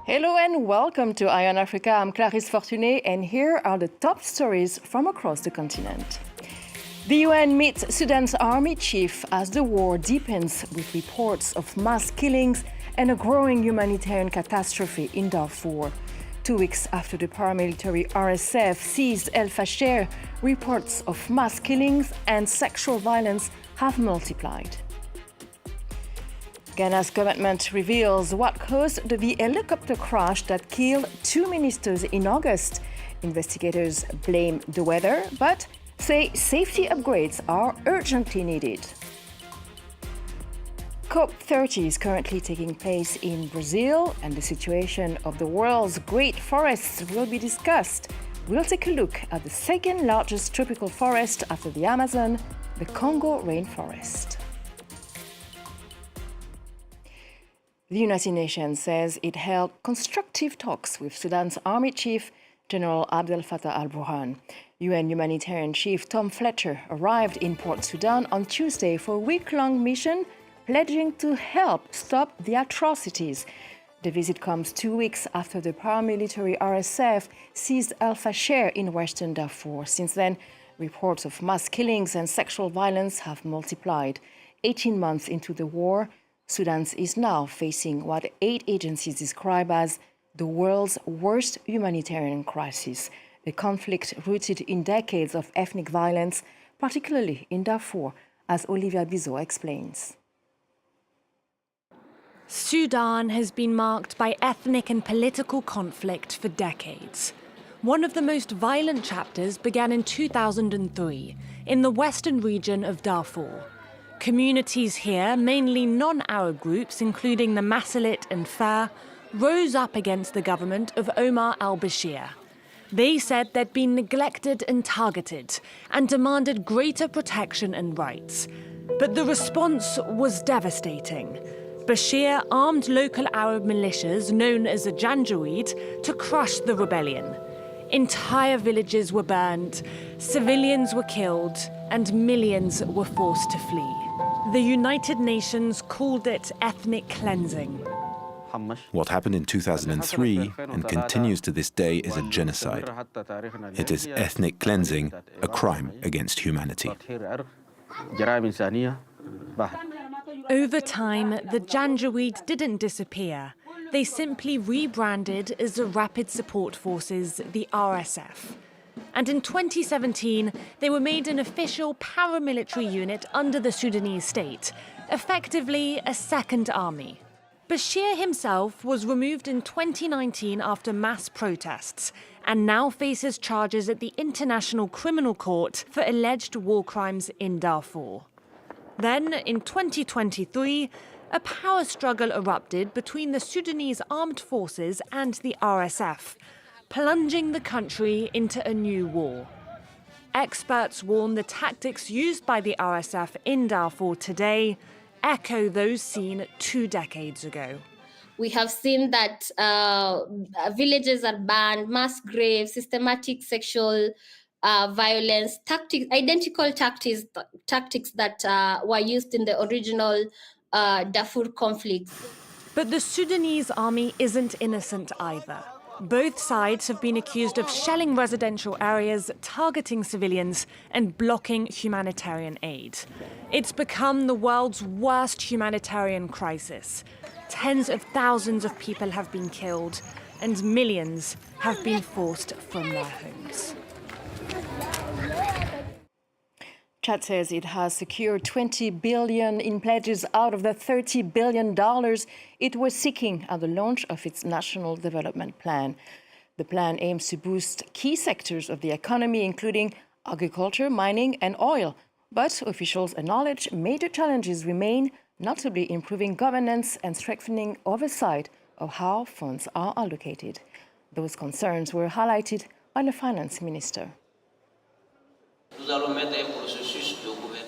Hello and welcome to Eye on Africa. I'm Clarisse Fortuné, and here are the top stories from across the continent. The UN meets Sudan's army chief as the war deepens, with reports of mass killings and a growing humanitarian catastrophe in Darfur. 2 weeks after the paramilitary RSF seized El Fasher, reports of mass killings and sexual violence have multiplied. Ghana's government reveals what caused the helicopter crash that killed 2 ministers in August. Investigators blame the weather, but say safety upgrades are urgently needed. COP30 is currently taking place in Brazil, and the situation of the world's great forests will be discussed. We'll take a look at the second largest tropical forest after the Amazon, the Congo rainforest. The United Nations says it held constructive talks with Sudan's army chief, General Abdel Fattah al-Burhan. UN humanitarian chief Tom Fletcher arrived in Port Sudan on Tuesday for a week-long mission, pledging to help stop the atrocities. The visit comes 2 weeks after the paramilitary RSF seized El Fasher in western Darfur. Since then, reports of mass killings and sexual violence have multiplied. 18 months into the war, Sudan is now facing what 8 agencies describe as the world's worst humanitarian crisis, a conflict rooted in decades of ethnic violence, particularly in Darfur, as Olivia Bizot explains. Sudan has been marked by ethnic and political conflict for decades. One of the most violent chapters began in 2003 in the western region of Darfur. Communities here, mainly non-Arab groups, including the Masalit and Far, rose up against the government of Omar al-Bashir. They said they'd been neglected and targeted and demanded greater protection and rights. But the response was devastating. Bashir armed local Arab militias known as the Janjaweed to crush the rebellion. Entire villages were burned, civilians were killed, and millions were forced to flee. The United Nations called it ethnic cleansing. What happened in 2003 and continues to this day is a genocide. It is ethnic cleansing, a crime against humanity. Over time, the Janjaweed didn't disappear. They simply rebranded as the Rapid Support Forces, the RSF. And in 2017, they were made an official paramilitary unit under the Sudanese state, effectively a second army. Bashir himself was removed in 2019 after mass protests and now faces charges at the International Criminal Court for alleged war crimes in Darfur. Then, in 2023, a power struggle erupted between the Sudanese armed forces and the RSF, plunging the country into a new war. Experts warn the tactics used by the RSF in Darfur today echo those seen 2 decades ago. We have seen that villages are banned, mass graves, systematic sexual violence, identical tactics that were used in the original Darfur conflict. But the Sudanese army isn't innocent either. Both sides have been accused of shelling residential areas, targeting civilians, and blocking humanitarian aid. It's become the world's worst humanitarian crisis. Tens of thousands of people have been killed, and millions have been forced from their homes. Chad says it has secured $20 billion in pledges out of the $30 billion it was seeking at the launch of its National Development Plan. The plan aims to boost key sectors of the economy, including agriculture, mining, and oil. But officials acknowledge major challenges remain, notably improving governance and strengthening oversight of how funds are allocated. Those concerns were highlighted by the finance minister.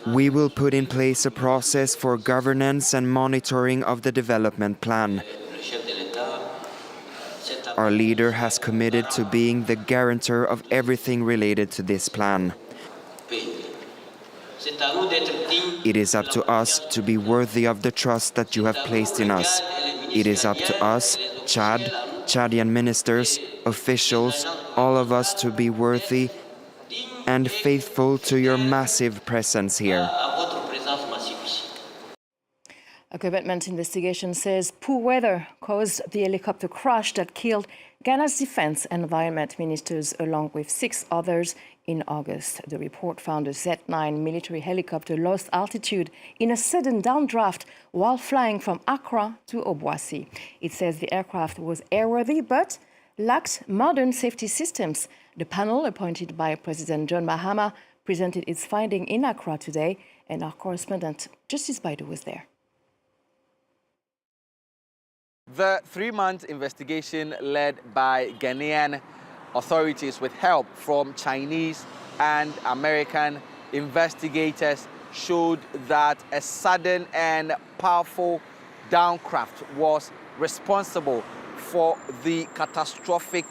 We will put in place a process for governance and monitoring of the development plan. Our leader has committed to being the guarantor of everything related to this plan. It is up to us to be worthy of the trust that you have placed in us. It is up to us, Chad, Chadian ministers, officials, all of us to be worthy and faithful to your massive presence here. A government investigation says poor weather caused the helicopter crash that killed Ghana's defense and environment ministers along with 6 others in August. The report found a Z-9 military helicopter lost altitude in a sudden downdraft while flying from Accra to Obuasi. It says the aircraft was airworthy but lacked modern safety systems. The panel appointed by President John Mahama presented its finding in Accra today, and our correspondent Justice Baidu was there. The 3-month investigation led by Ghanaian authorities with help from Chinese and American investigators showed that a sudden and powerful downdraft was responsible for the catastrophic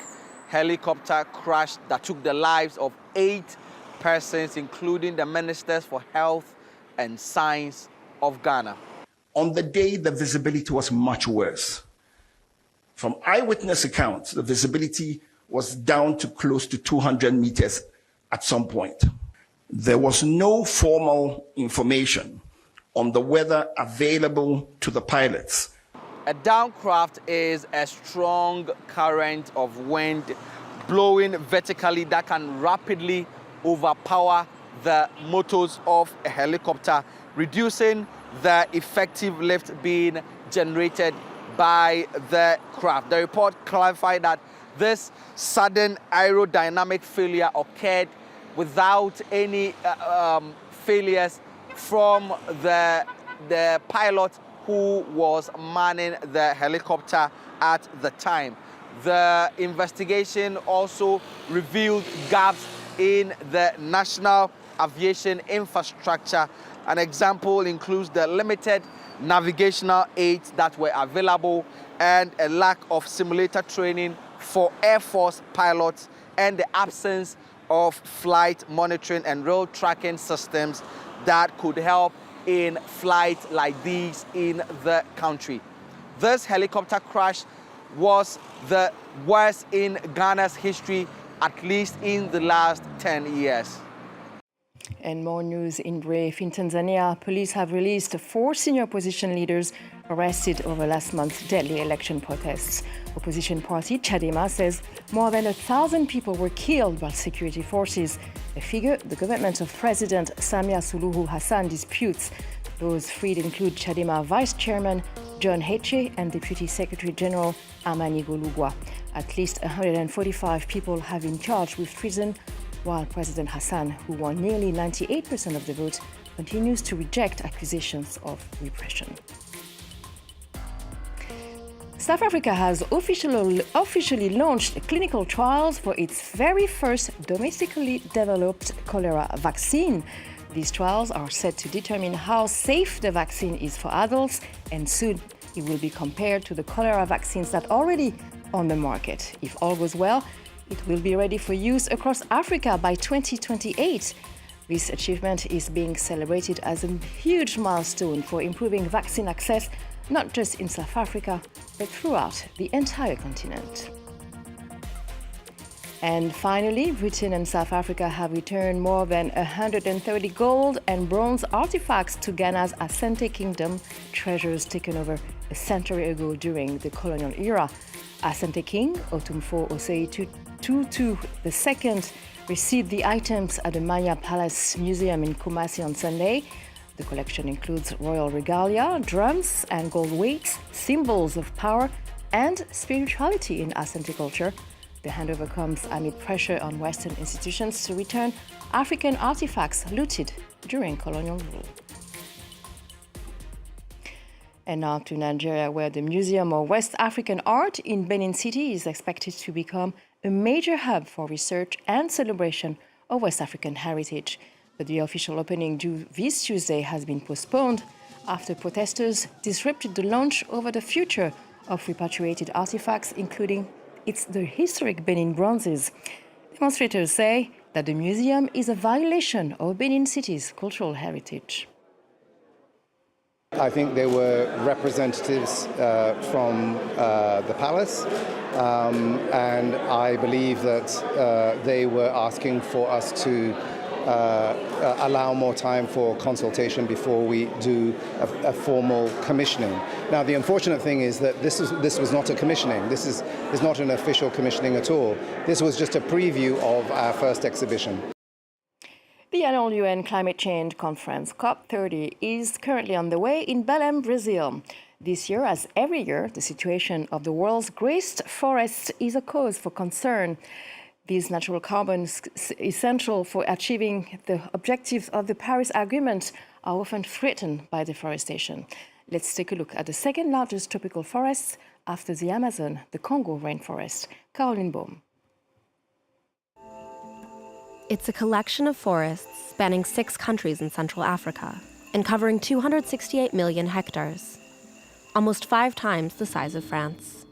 helicopter crash that took the lives of 8 persons, including the Ministers for Health and Science of Ghana. On the day, the visibility was much worse. From eyewitness accounts, the visibility was down to close to 200 meters at some point. There was no formal information on the weather available to the pilots. A downdraft is a strong current of wind blowing vertically that can rapidly overpower the motors of a helicopter, reducing the effective lift being generated by the craft. The report clarified that this sudden aerodynamic failure occurred without any failures from the pilot who was manning the helicopter at the time. The investigation also revealed gaps in the national aviation infrastructure. An example includes the limited navigational aids that were available and a lack of simulator training for Air Force pilots and the absence of flight monitoring and road tracking systems that could help in flights like these in the country. This helicopter crash was the worst in Ghana's history, at least in the last 10 years. And more news in brief. In Tanzania, police have released 4 senior opposition leaders arrested over last month's deadly election protests. Opposition party Chadema says more than 1,000 people were killed by security forces, a figure the government of President Samia Suluhu Hassan disputes. Those freed include Chadema Vice Chairman John Heche and Deputy Secretary General Amani Golugwa. At least 145 people have been charged with treason, while President Hassan, who won nearly 98% of the vote, continues to reject accusations of repression. South Africa has officially launched clinical trials for its very first domestically developed cholera vaccine. These trials are set to determine how safe the vaccine is for adults, and soon it will be compared to the cholera vaccines that are already on the market. If all goes well, it will be ready for use across Africa by 2028. This achievement is being celebrated as a huge milestone for improving vaccine access, not just in South Africa, but throughout the entire continent. And finally, Britain and South Africa have returned more than 130 gold and bronze artifacts to Ghana's Asante Kingdom, treasures taken over a century ago during the colonial era. Asante King, Otumfo Osei Tutu II, received the items at the Maya Palace Museum in Kumasi on Sunday. The collection includes royal regalia, drums, and gold weights, symbols of power and spirituality in Asante culture. The handover comes amid pressure on Western institutions to return African artifacts looted during colonial rule. And now to Nigeria, where the Museum of West African Art in Benin City is expected to become a major hub for research and celebration of West African heritage. But the official opening due this Tuesday has been postponed after protesters disrupted the launch over the future of repatriated artifacts, including the historic Benin bronzes. Demonstrators say that the museum is a violation of Benin City's cultural heritage. I think there were representatives from the palace, and I believe that they were asking for us to allow more time for consultation before we do a formal commissioning. Now, the unfortunate thing is that this was not a commissioning. This is not an official commissioning at all. This was just a preview of our first exhibition. The annual UN Climate Change Conference, COP30, is currently on the way in Belém, Brazil. This year, as every year, the situation of the world's greatest forests is a cause for concern. These natural carbons, essential for achieving the objectives of the Paris Agreement, are often threatened by deforestation. Let's take a look at the second largest tropical forest after the Amazon, the Congo rainforest. Caroline Baum. It's a collection of forests spanning 6 countries in Central Africa and covering 268 million hectares, almost 5 times the size of France.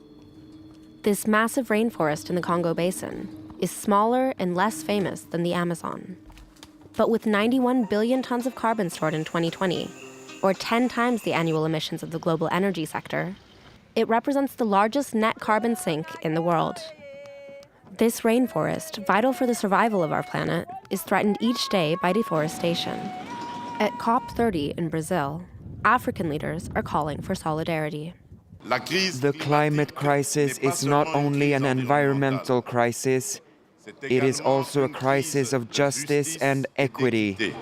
This massive rainforest in the Congo Basin is smaller and less famous than the Amazon. But with 91 billion tons of carbon stored in 2020, or 10 times the annual emissions of the global energy sector, it represents the largest net carbon sink in the world. This rainforest, vital for the survival of our planet, is threatened each day by deforestation. At COP30 in Brazil, African leaders are calling for solidarity. The climate crisis is not only an environmental crisis, it is also a crisis of justice and equity.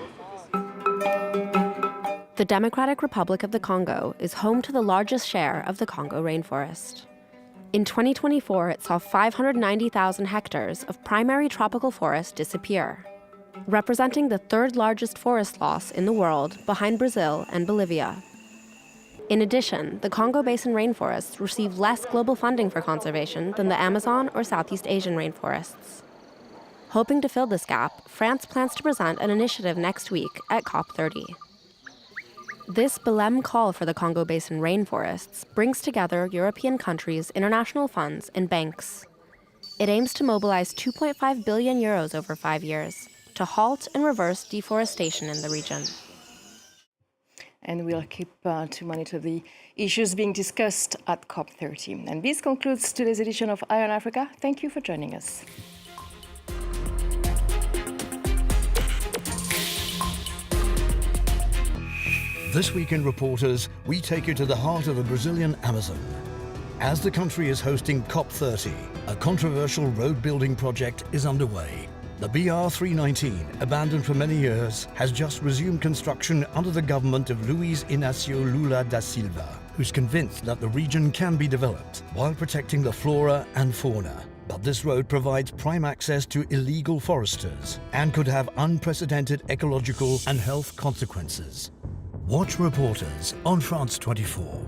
The Democratic Republic of the Congo is home to the largest share of the Congo rainforest. In 2024, it saw 590,000 hectares of primary tropical forest disappear, representing the 3rd largest forest loss in the world behind Brazil and Bolivia. In addition, the Congo Basin rainforests receive less global funding for conservation than the Amazon or Southeast Asian rainforests. Hoping to fill this gap, France plans to present an initiative next week at COP30. This Belém call for the Congo Basin rainforests brings together European countries, international funds, and banks. It aims to mobilize 2.5 billion euros over 5 years to halt and reverse deforestation in the region. And we'll keep to monitor the issues being discussed at COP30. And this concludes today's edition of Eye on Africa. Thank you for joining us. This week in Reporters, we take you to the heart of the Brazilian Amazon. As the country is hosting COP30, a controversial road-building project is underway. The BR-319, abandoned for many years, has just resumed construction under the government of Luiz Inácio Lula da Silva, who's convinced that the region can be developed while protecting the flora and fauna. But this road provides prime access to illegal foresters and could have unprecedented ecological and health consequences. Watch Reporters on France 24.